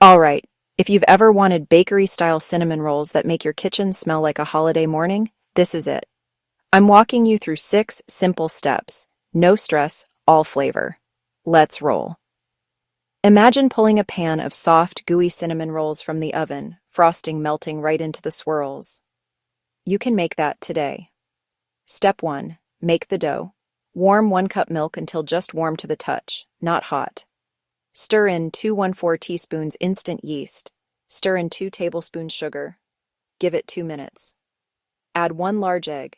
All right, if you've ever wanted bakery-style cinnamon rolls that make your kitchen smell like a holiday morning, this is it. I'm walking you through 6 simple steps. No stress, all flavor. Let's roll. Imagine pulling a pan of soft, gooey cinnamon rolls from the oven, frosting melting right into the swirls. You can make that today. Step 1. Make the dough. Warm 1 cup milk until just warm to the touch, not hot. Stir in 2¼ teaspoons instant yeast. Stir in 2 tablespoons sugar. Give it 2 minutes. Add 1 large egg.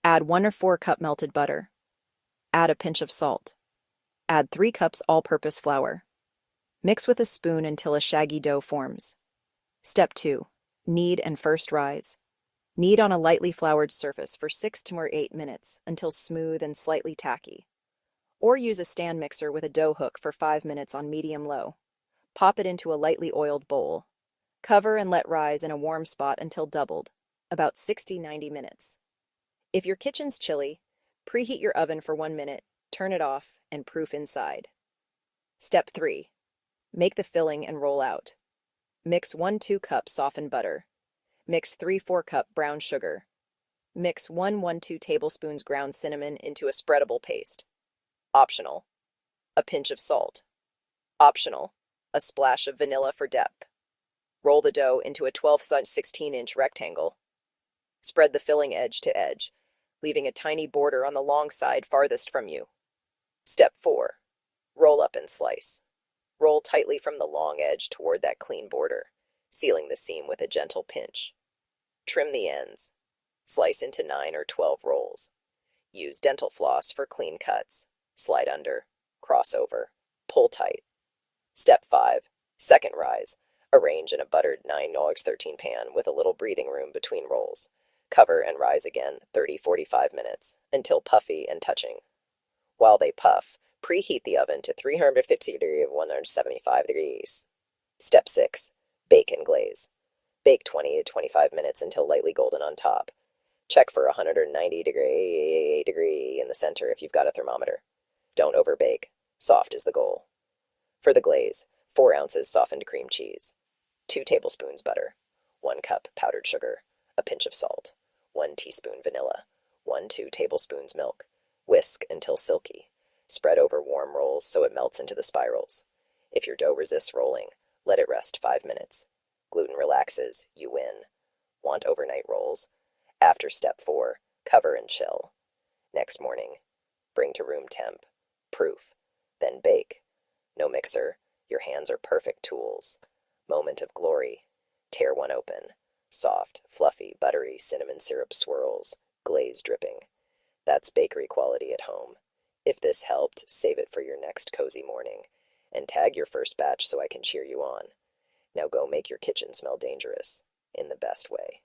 Add 1/4 cup melted butter. Add a pinch of salt. Add 3 cups all-purpose flour. Mix with a spoon until a shaggy dough forms. Step 2. Knead and first rise. Knead on a lightly floured surface for 6 to 8 minutes until smooth and slightly tacky. Or use a stand mixer with a dough hook for 5 minutes on medium-low. Pop it into a lightly oiled bowl. Cover and let rise in a warm spot until doubled, about 60–90 minutes. If your kitchen's chilly, preheat your oven for 1 minute, turn it off, and proof inside. Step 3. Make the filling and roll out. Mix 1–2 cups softened butter. Mix 3–4 cup brown sugar. Mix 1–2 tablespoons ground cinnamon into a spreadable paste. Optional. A pinch of salt. Optional. A splash of vanilla for depth. Roll the dough into a 12–16-inch rectangle. Spread the filling edge to edge, leaving a tiny border on the long side farthest from you. Step 4. Roll up and slice. Roll tightly from the long edge toward that clean border, sealing the seam with a gentle pinch. Trim the ends. Slice into 9 or 12 rolls. Use dental floss for clean cuts. Slide under. Cross over. Pull tight. Step 5. Second rise. Arrange in a buttered 9x13 pan with a little breathing room between rolls. Cover and rise again 30–45 minutes until puffy and touching. While they puff, preheat the oven to 350 degrees of 175 degrees. Step 6. Bake and glaze. Bake 20–25 minutes until lightly golden on top. Check for 190 degree in the center if you've got a thermometer. Don't overbake. Soft is the goal. For the glaze, 4 ounces softened cream cheese, 2 tablespoons butter, 1 cup powdered sugar, a pinch of salt, 1 teaspoon vanilla, 1–2 tablespoons milk. Whisk until silky. Spread over warm rolls so it melts into the spirals. If your dough resists rolling, let it rest 5 minutes. Gluten relaxes, you win. Want overnight rolls? After step 4, cover and chill. Next morning, bring to room temp. Proof. Then bake. No mixer. Your hands are perfect tools. Moment of glory. Tear one open. Soft, fluffy, buttery cinnamon syrup swirls. Glaze dripping. That's bakery quality at home. If this helped, save it for your next cozy morning. And tag your first batch so I can cheer you on. Now go make your kitchen smell dangerous. In the best way.